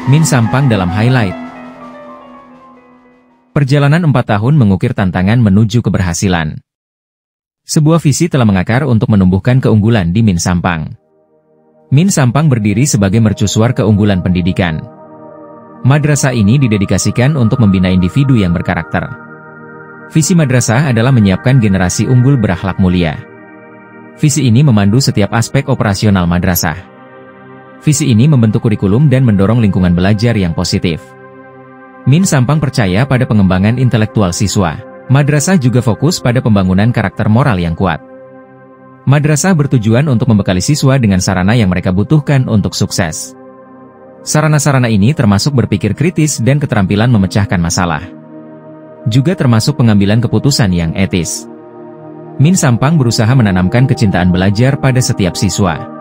Min Sampang dalam highlight. Perjalanan 4 tahun mengukir tantangan menuju keberhasilan. Sebuah visi telah mengakar untuk menumbuhkan keunggulan di Min Sampang. Min Sampang berdiri sebagai mercusuar keunggulan pendidikan. Madrasah ini didedikasikan untuk membina individu yang berkarakter. Visi madrasah adalah menyiapkan generasi unggul berakhlak mulia. Visi ini memandu setiap aspek operasional madrasah. Visi ini membentuk kurikulum dan mendorong lingkungan belajar yang positif. Min Sampang percaya pada pengembangan intelektual siswa. Madrasah juga fokus pada pembangunan karakter moral yang kuat. Madrasah bertujuan untuk membekali siswa dengan sarana yang mereka butuhkan untuk sukses. Sarana-sarana ini termasuk berpikir kritis dan keterampilan memecahkan masalah. Juga termasuk pengambilan keputusan yang etis. Min Sampang berusaha menanamkan kecintaan belajar pada setiap siswa.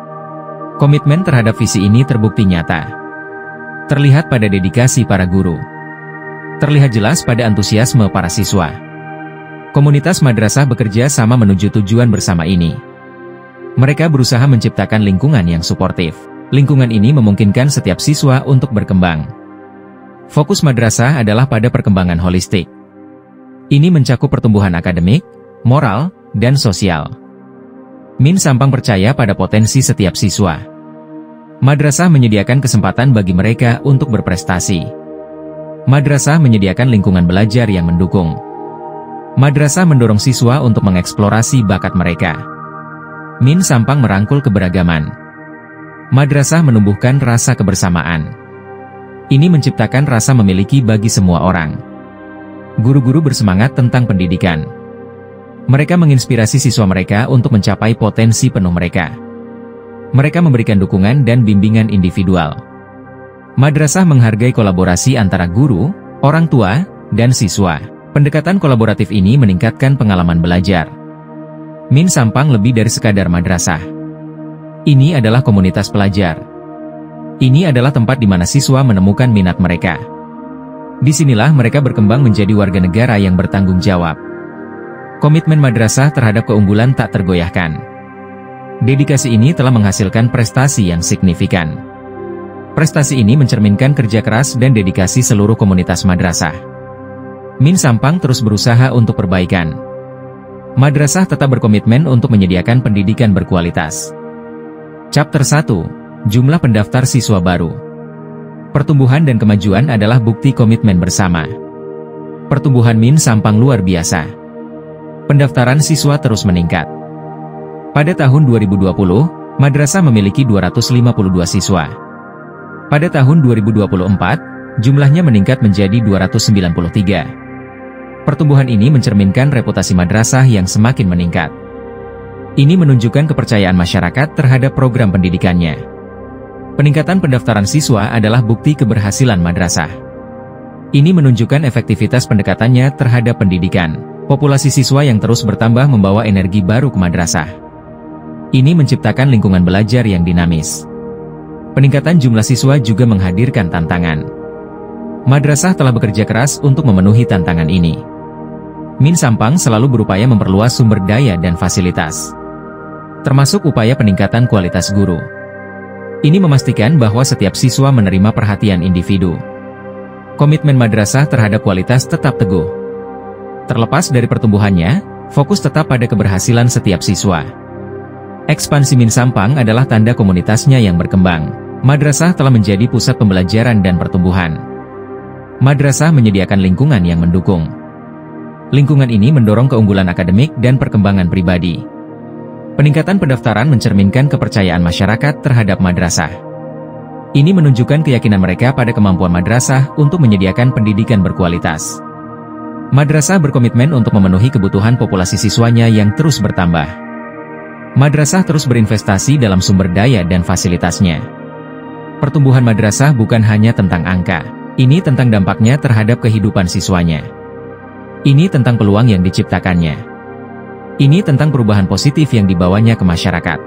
Komitmen terhadap visi ini terbukti nyata. Terlihat pada dedikasi para guru. Terlihat jelas pada antusiasme para siswa. Komunitas madrasah bekerja sama menuju tujuan bersama ini. Mereka berusaha menciptakan lingkungan yang suportif. Lingkungan ini memungkinkan setiap siswa untuk berkembang. Fokus madrasah adalah pada perkembangan holistik. Ini mencakup pertumbuhan akademik, moral, dan sosial. Min Sampang percaya pada potensi setiap siswa. Madrasah menyediakan kesempatan bagi mereka untuk berprestasi. Madrasah menyediakan lingkungan belajar yang mendukung. Madrasah mendorong siswa untuk mengeksplorasi bakat mereka. Min Sampang merangkul keberagaman. Madrasah menumbuhkan rasa kebersamaan. Ini menciptakan rasa memiliki bagi semua orang. Guru-guru bersemangat tentang pendidikan. Mereka menginspirasi siswa mereka untuk mencapai potensi penuh mereka. Mereka memberikan dukungan dan bimbingan individual. Madrasah menghargai kolaborasi antara guru, orang tua, dan siswa. Pendekatan kolaboratif ini meningkatkan pengalaman belajar. Min Sampang lebih dari sekadar madrasah. Ini adalah komunitas pelajar. Ini adalah tempat di mana siswa menemukan minat mereka. Disinilah mereka berkembang menjadi warga negara yang bertanggung jawab. Komitmen madrasah terhadap keunggulan tak tergoyahkan. Dedikasi ini telah menghasilkan prestasi yang signifikan. Prestasi ini mencerminkan kerja keras dan dedikasi seluruh komunitas madrasah. Min Sampang terus berusaha untuk perbaikan. Madrasah tetap berkomitmen untuk menyediakan pendidikan berkualitas. Chapter 1. Jumlah pendaftar siswa baru. Pertumbuhan dan kemajuan adalah bukti komitmen bersama. Pertumbuhan Min Sampang luar biasa. Pendaftaran siswa terus meningkat. Pada tahun 2020, madrasah memiliki 252 siswa. Pada tahun 2024, jumlahnya meningkat menjadi 293. Pertumbuhan ini mencerminkan reputasi madrasah yang semakin meningkat. Ini menunjukkan kepercayaan masyarakat terhadap program pendidikannya. Peningkatan pendaftaran siswa adalah bukti keberhasilan madrasah. Ini menunjukkan efektivitas pendekatannya terhadap pendidikan. Populasi siswa yang terus bertambah membawa energi baru ke madrasah. Ini menciptakan lingkungan belajar yang dinamis. Peningkatan jumlah siswa juga menghadirkan tantangan. Madrasah telah bekerja keras untuk memenuhi tantangan ini. Min Sampang selalu berupaya memperluas sumber daya dan fasilitas, termasuk upaya peningkatan kualitas guru. Ini memastikan bahwa setiap siswa menerima perhatian individu. Komitmen madrasah terhadap kualitas tetap teguh. Terlepas dari pertumbuhannya, fokus tetap pada keberhasilan setiap siswa. Ekspansi Min Sampang adalah tanda komunitasnya yang berkembang. Madrasah telah menjadi pusat pembelajaran dan pertumbuhan. Madrasah menyediakan lingkungan yang mendukung. Lingkungan ini mendorong keunggulan akademik dan perkembangan pribadi. Peningkatan pendaftaran mencerminkan kepercayaan masyarakat terhadap madrasah. Ini menunjukkan keyakinan mereka pada kemampuan madrasah untuk menyediakan pendidikan berkualitas. Madrasah berkomitmen untuk memenuhi kebutuhan populasi siswanya yang terus bertambah. Madrasah terus berinvestasi dalam sumber daya dan fasilitasnya. Pertumbuhan madrasah bukan hanya tentang angka. Ini tentang dampaknya terhadap kehidupan siswanya. Ini tentang peluang yang diciptakannya. Ini tentang perubahan positif yang dibawanya ke masyarakat.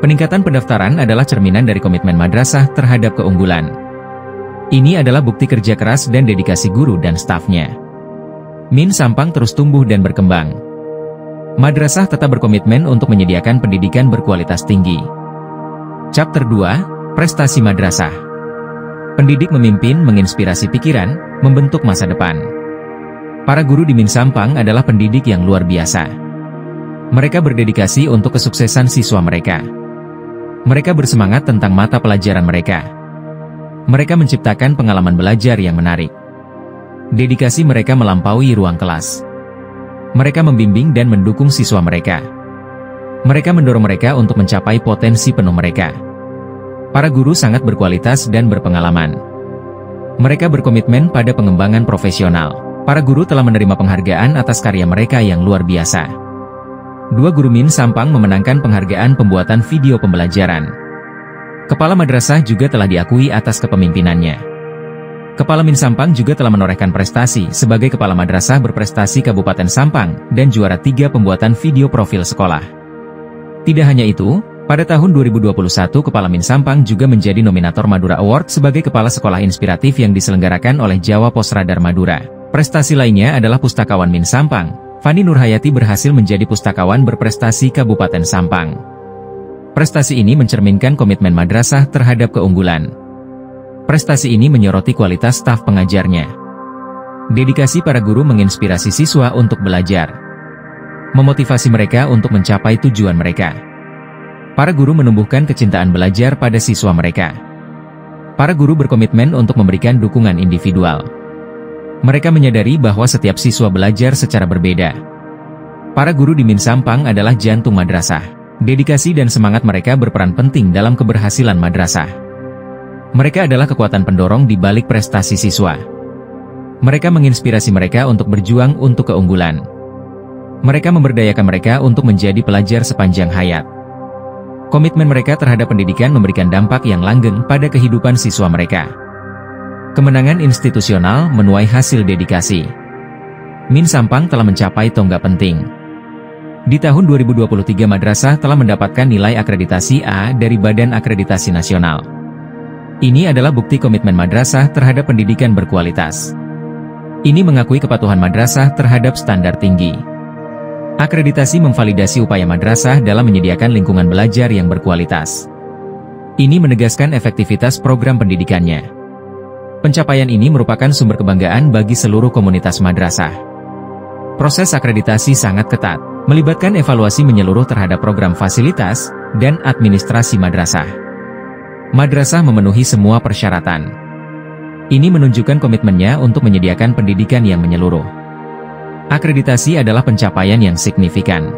Peningkatan pendaftaran adalah cerminan dari komitmen madrasah terhadap keunggulan. Ini adalah bukti kerja keras dan dedikasi guru dan stafnya. Min Sampang terus tumbuh dan berkembang. Madrasah tetap berkomitmen untuk menyediakan pendidikan berkualitas tinggi. Chapter 2. Prestasi Madrasah. Pendidik memimpin menginspirasi pikiran, membentuk masa depan. Para guru di Min Sampang adalah pendidik yang luar biasa. Mereka berdedikasi untuk kesuksesan siswa mereka. Mereka bersemangat tentang mata pelajaran mereka. Mereka menciptakan pengalaman belajar yang menarik. Dedikasi mereka melampaui ruang kelas. Mereka membimbing dan mendukung siswa mereka. Mereka mendorong mereka untuk mencapai potensi penuh mereka. Para guru sangat berkualitas dan berpengalaman. Mereka berkomitmen pada pengembangan profesional. Para guru telah menerima penghargaan atas karya mereka yang luar biasa. 2 guru Min Sampang memenangkan penghargaan pembuatan video pembelajaran. Kepala madrasah juga telah diakui atas kepemimpinannya. Kepala Min Sampang juga telah menorehkan prestasi sebagai kepala madrasah berprestasi Kabupaten Sampang dan juara 3 pembuatan video profil sekolah. Tidak hanya itu, pada tahun 2021 Kepala Min Sampang juga menjadi nominator Madura Award sebagai kepala sekolah inspiratif yang diselenggarakan oleh Jawa Pos Radar Madura. Prestasi lainnya adalah pustakawan Min Sampang. Fani Nurhayati berhasil menjadi pustakawan berprestasi Kabupaten Sampang. Prestasi ini mencerminkan komitmen madrasah terhadap keunggulan. Prestasi ini menyoroti kualitas staf pengajarnya. Dedikasi para guru menginspirasi siswa untuk belajar. Memotivasi mereka untuk mencapai tujuan mereka. Para guru menumbuhkan kecintaan belajar pada siswa mereka. Para guru berkomitmen untuk memberikan dukungan individual. Mereka menyadari bahwa setiap siswa belajar secara berbeda. Para guru di Min Sampang adalah jantung madrasah. Dedikasi dan semangat mereka berperan penting dalam keberhasilan madrasah. Mereka adalah kekuatan pendorong di balik prestasi siswa. Mereka menginspirasi mereka untuk berjuang untuk keunggulan. Mereka memberdayakan mereka untuk menjadi pelajar sepanjang hayat. Komitmen mereka terhadap pendidikan memberikan dampak yang langgeng pada kehidupan siswa mereka. Kemenangan institusional menuai hasil dedikasi. Min Sampang telah mencapai tonggak penting. Di tahun 2023 madrasah telah mendapatkan nilai akreditasi A dari Badan Akreditasi Nasional. Ini adalah bukti komitmen madrasah terhadap pendidikan berkualitas. Ini mengakui kepatuhan madrasah terhadap standar tinggi. Akreditasi memvalidasi upaya madrasah dalam menyediakan lingkungan belajar yang berkualitas. Ini menegaskan efektivitas program pendidikannya. Pencapaian ini merupakan sumber kebanggaan bagi seluruh komunitas madrasah. Proses akreditasi sangat ketat, melibatkan evaluasi menyeluruh terhadap program fasilitas dan administrasi madrasah. Madrasah memenuhi semua persyaratan. Ini menunjukkan komitmennya untuk menyediakan pendidikan yang menyeluruh. Akreditasi adalah pencapaian yang signifikan.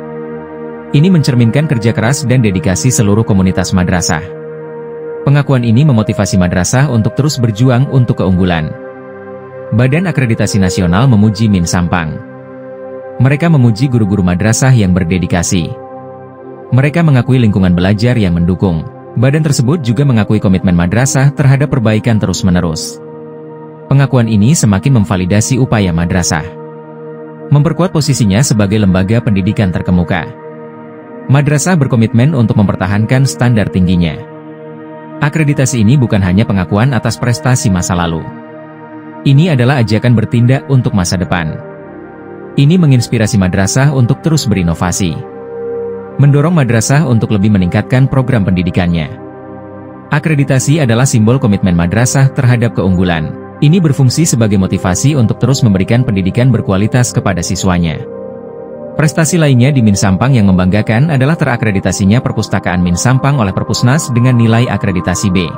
Ini mencerminkan kerja keras dan dedikasi seluruh komunitas madrasah. Pengakuan ini memotivasi madrasah untuk terus berjuang untuk keunggulan. Badan Akreditasi Nasional memuji Min Sampang. Mereka memuji guru-guru madrasah yang berdedikasi. Mereka mengakui lingkungan belajar yang mendukung. Badan tersebut juga mengakui komitmen madrasah terhadap perbaikan terus-menerus. Pengakuan ini semakin memvalidasi upaya madrasah. Memperkuat posisinya sebagai lembaga pendidikan terkemuka. Madrasah berkomitmen untuk mempertahankan standar tingginya. Akreditasi ini bukan hanya pengakuan atas prestasi masa lalu. Ini adalah ajakan bertindak untuk masa depan. Ini menginspirasi madrasah untuk terus berinovasi. Mendorong madrasah untuk lebih meningkatkan program pendidikannya. Akreditasi adalah simbol komitmen madrasah terhadap keunggulan. Ini berfungsi sebagai motivasi untuk terus memberikan pendidikan berkualitas kepada siswanya. Prestasi lainnya di Min Sampang yang membanggakan adalah terakreditasinya perpustakaan Min Sampang oleh Perpusnas dengan nilai akreditasi B.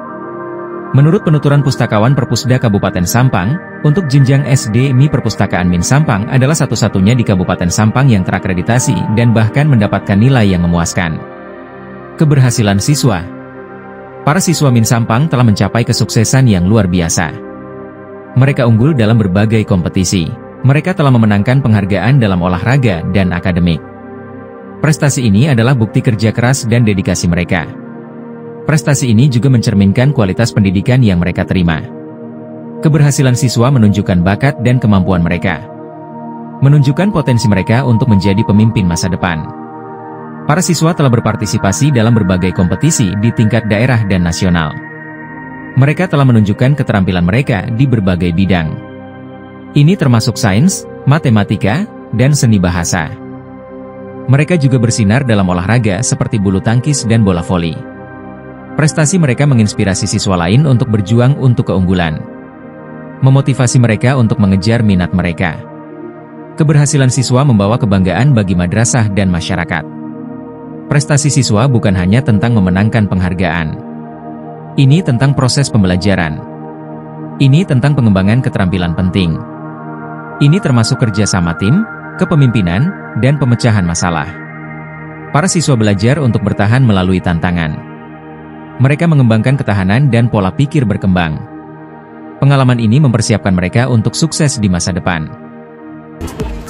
Menurut penuturan Pustakawan Perpusda Kabupaten Sampang, untuk jenjang SD MI perpustakaan Min Sampang adalah satu-satunya di Kabupaten Sampang yang terakreditasi dan bahkan mendapatkan nilai yang memuaskan. Keberhasilan siswa. Para siswa Min Sampang telah mencapai kesuksesan yang luar biasa. Mereka unggul dalam berbagai kompetisi. Mereka telah memenangkan penghargaan dalam olahraga dan akademik. Prestasi ini adalah bukti kerja keras dan dedikasi mereka. Prestasi ini juga mencerminkan kualitas pendidikan yang mereka terima. Keberhasilan siswa menunjukkan bakat dan kemampuan mereka. Menunjukkan potensi mereka untuk menjadi pemimpin masa depan. Para siswa telah berpartisipasi dalam berbagai kompetisi di tingkat daerah dan nasional. Mereka telah menunjukkan keterampilan mereka di berbagai bidang. Ini termasuk sains, matematika, dan seni bahasa. Mereka juga bersinar dalam olahraga seperti bulu tangkis dan bola voli. Prestasi mereka menginspirasi siswa lain untuk berjuang untuk keunggulan. Memotivasi mereka untuk mengejar minat mereka. Keberhasilan siswa membawa kebanggaan bagi madrasah dan masyarakat. Prestasi siswa bukan hanya tentang memenangkan penghargaan. Ini tentang proses pembelajaran. Ini tentang pengembangan keterampilan penting. Ini termasuk kerja sama tim, kepemimpinan, dan pemecahan masalah. Para siswa belajar untuk bertahan melalui tantangan. Mereka mengembangkan ketahanan dan pola pikir berkembang. Pengalaman ini mempersiapkan mereka untuk sukses di masa depan.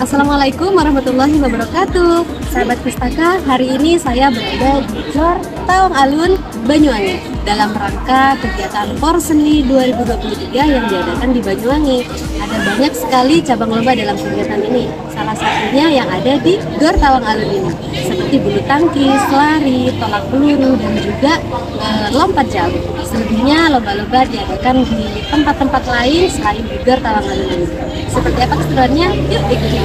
Assalamualaikum warahmatullahi wabarakatuh. Sahabat Pustaka, hari ini saya berada di Gor Tawang Alun, Banyuwangi dalam rangka kegiatan Porseni 2023 yang diadakan di Banyuwangi. Ada banyak sekali cabang lomba dalam kegiatan ini. Salah satunya yang ada di Gor Tawang Alun ini, seperti bulu tangkis, lari, tolak peluru, dan juga lompat jauh. Selebihnya lomba-lomba diadakan di tempat-tempat lain selain di Gor Tawang Alun ini. Seperti apa keseruannya? Yuk ikuti.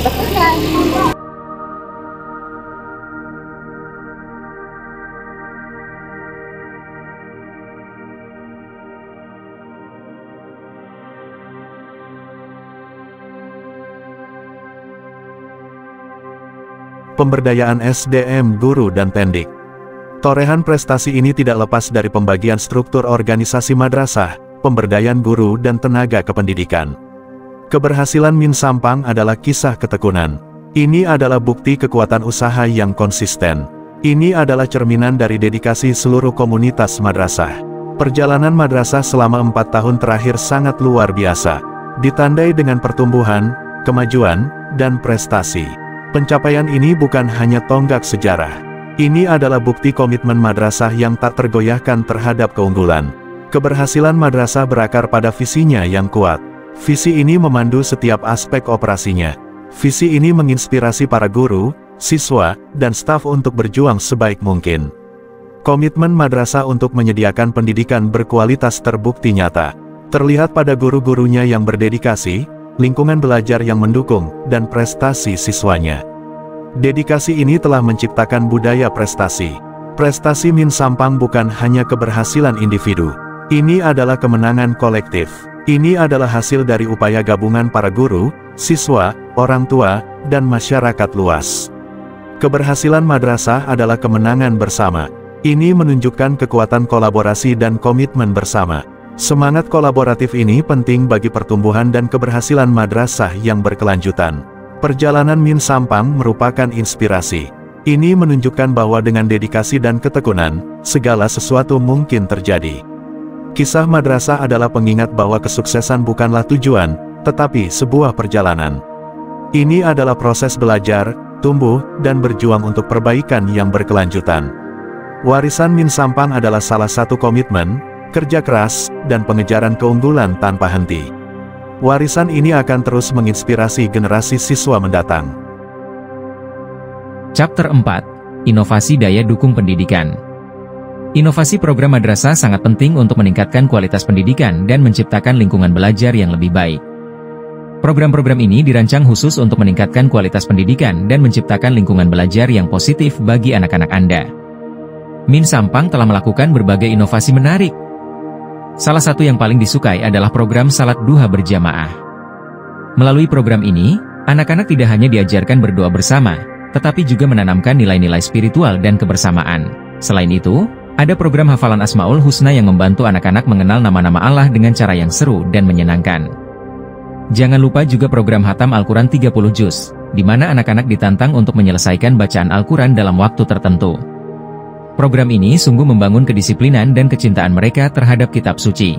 Berkenan. Pemberdayaan SDM guru dan pendik. Torehan prestasi ini tidak lepas dari pembagian struktur organisasi madrasah, pemberdayaan guru dan tenaga kependidikan. Keberhasilan Min Sampang adalah kisah ketekunan. Ini adalah bukti kekuatan usaha yang konsisten. Ini adalah cerminan dari dedikasi seluruh komunitas madrasah. Perjalanan madrasah selama 4 tahun terakhir sangat luar biasa, ditandai dengan pertumbuhan, kemajuan, dan prestasi. Pencapaian ini bukan hanya tonggak sejarah. Ini adalah bukti komitmen madrasah yang tak tergoyahkan terhadap keunggulan. Keberhasilan madrasah berakar pada visinya yang kuat. Visi ini memandu setiap aspek operasinya. Visi ini menginspirasi para guru, siswa, dan staf untuk berjuang sebaik mungkin. Komitmen madrasah untuk menyediakan pendidikan berkualitas terbukti nyata. Terlihat pada guru-gurunya yang berdedikasi, lingkungan belajar yang mendukung, dan prestasi siswanya. Dedikasi ini telah menciptakan budaya prestasi. Prestasi Min Sampang bukan hanya keberhasilan individu. Ini adalah kemenangan kolektif. Ini adalah hasil dari upaya gabungan para guru, siswa, orang tua, dan masyarakat luas. Keberhasilan madrasah adalah kemenangan bersama. Ini menunjukkan kekuatan kolaborasi dan komitmen bersama. Semangat kolaboratif ini penting bagi pertumbuhan dan keberhasilan madrasah yang berkelanjutan. Perjalanan Min Sampang merupakan inspirasi. Ini menunjukkan bahwa dengan dedikasi dan ketekunan, segala sesuatu mungkin terjadi. Kisah madrasah adalah pengingat bahwa kesuksesan bukanlah tujuan, tetapi sebuah perjalanan. Ini adalah proses belajar, tumbuh, dan berjuang untuk perbaikan yang berkelanjutan. Warisan Min Sampang adalah salah satu komitmen, kerja keras, dan pengejaran keunggulan tanpa henti. Warisan ini akan terus menginspirasi generasi siswa mendatang. Chapter 4. Inovasi Daya Dukung Pendidikan. Inovasi program madrasah sangat penting untuk meningkatkan kualitas pendidikan dan menciptakan lingkungan belajar yang lebih baik. Program-program ini dirancang khusus untuk meningkatkan kualitas pendidikan dan menciptakan lingkungan belajar yang positif bagi anak-anak Anda. Min Sampang telah melakukan berbagai inovasi menarik. Salah satu yang paling disukai adalah program salat duha berjamaah. Melalui program ini, anak-anak tidak hanya diajarkan berdoa bersama, tetapi juga menanamkan nilai-nilai spiritual dan kebersamaan. Selain itu, ada program hafalan Asmaul Husna yang membantu anak-anak mengenal nama-nama Allah dengan cara yang seru dan menyenangkan. Jangan lupa juga program Hatam Al-Quran 30 Juz, di mana anak-anak ditantang untuk menyelesaikan bacaan Al-Quran dalam waktu tertentu. Program ini sungguh membangun kedisiplinan dan kecintaan mereka terhadap kitab suci.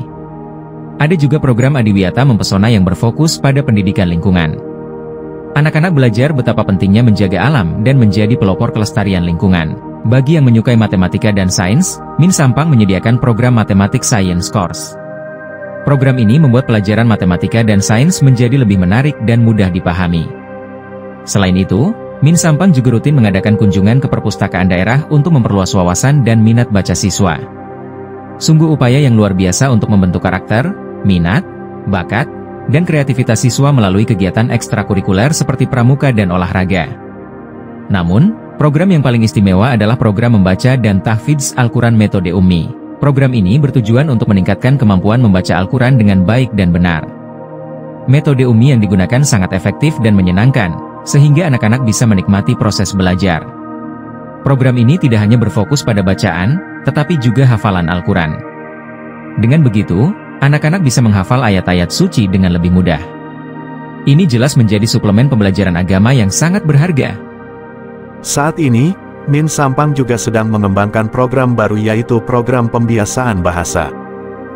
Ada juga program Adiwiyata Mempesona yang berfokus pada pendidikan lingkungan. Anak-anak belajar betapa pentingnya menjaga alam dan menjadi pelopor kelestarian lingkungan. Bagi yang menyukai matematika dan sains, Min Sampang menyediakan program Mathematics Science Course. Program ini membuat pelajaran matematika dan sains menjadi lebih menarik dan mudah dipahami. Selain itu, Min Sampang juga rutin mengadakan kunjungan ke perpustakaan daerah untuk memperluas wawasan dan minat baca siswa. Sungguh upaya yang luar biasa untuk membentuk karakter, minat, bakat, dan kreativitas siswa melalui kegiatan ekstrakurikuler seperti pramuka dan olahraga. Namun, Program yang paling istimewa adalah program membaca dan tahfidz Al-Quran metode Ummi. Program ini bertujuan untuk meningkatkan kemampuan membaca Al-Quran dengan baik dan benar. Metode Ummi yang digunakan sangat efektif dan menyenangkan, sehingga anak-anak bisa menikmati proses belajar. Program ini tidak hanya berfokus pada bacaan, tetapi juga hafalan Al-Quran. Dengan begitu, anak-anak bisa menghafal ayat-ayat suci dengan lebih mudah. Ini jelas menjadi suplemen pembelajaran agama yang sangat berharga. Saat ini, Min Sampang juga sedang mengembangkan program baru yaitu program pembiasaan bahasa.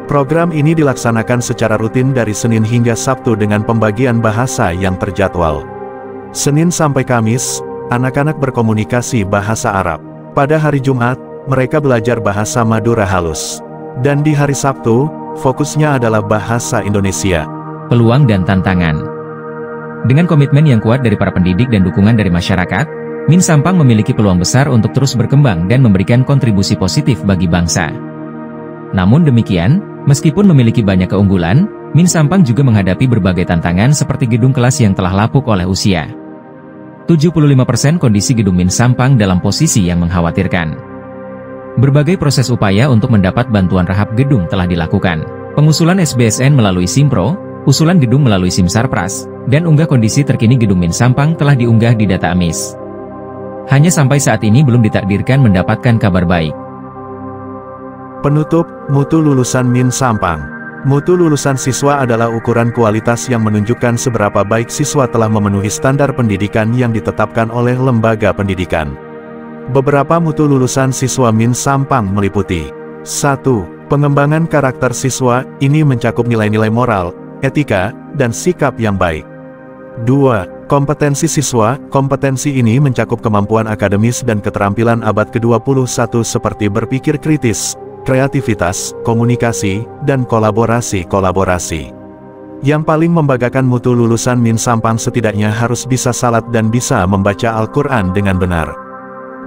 Program ini dilaksanakan secara rutin dari Senin hingga Sabtu dengan pembagian bahasa yang terjadwal. Senin sampai Kamis, anak-anak berkomunikasi bahasa Arab. Pada hari Jumat, mereka belajar bahasa Madura halus. Dan di hari Sabtu, fokusnya adalah bahasa Indonesia. Peluang dan tantangan. Dengan komitmen yang kuat dari para pendidik dan dukungan dari masyarakat, Min Sampang memiliki peluang besar untuk terus berkembang dan memberikan kontribusi positif bagi bangsa. Namun demikian, meskipun memiliki banyak keunggulan, Min Sampang juga menghadapi berbagai tantangan seperti gedung kelas yang telah lapuk oleh usia. 75% kondisi gedung Min Sampang dalam posisi yang mengkhawatirkan. Berbagai proses upaya untuk mendapat bantuan rahap gedung telah dilakukan. Pengusulan SBSN melalui Simpro, usulan gedung melalui Simsarpras, dan unggah kondisi terkini gedung Min Sampang telah diunggah di data AMIS. Hanya sampai saat ini belum ditakdirkan mendapatkan kabar baik. Penutup, mutu lulusan Min Sampang. Mutu lulusan siswa adalah ukuran kualitas yang menunjukkan seberapa baik siswa telah memenuhi standar pendidikan yang ditetapkan oleh lembaga pendidikan. Beberapa mutu lulusan siswa Min Sampang meliputi 1. Pengembangan karakter siswa, ini mencakup nilai-nilai moral, etika, dan sikap yang baik. 2. Kompetensi siswa, kompetensi ini mencakup kemampuan akademis dan keterampilan abad ke-21 seperti berpikir kritis, kreativitas, komunikasi, dan kolaborasi. Yang paling membanggakan mutu lulusan Min Sampang setidaknya harus bisa salat dan bisa membaca Al-Quran dengan benar.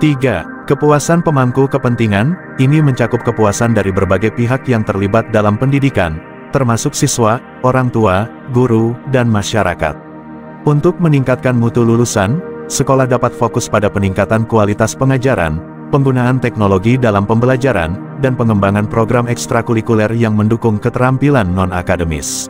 3. Kepuasan pemangku kepentingan, ini mencakup kepuasan dari berbagai pihak yang terlibat dalam pendidikan, termasuk siswa, orang tua, guru, dan masyarakat. Untuk meningkatkan mutu lulusan, sekolah dapat fokus pada peningkatan kualitas pengajaran, penggunaan teknologi dalam pembelajaran, dan pengembangan program ekstrakurikuler yang mendukung keterampilan non-akademis.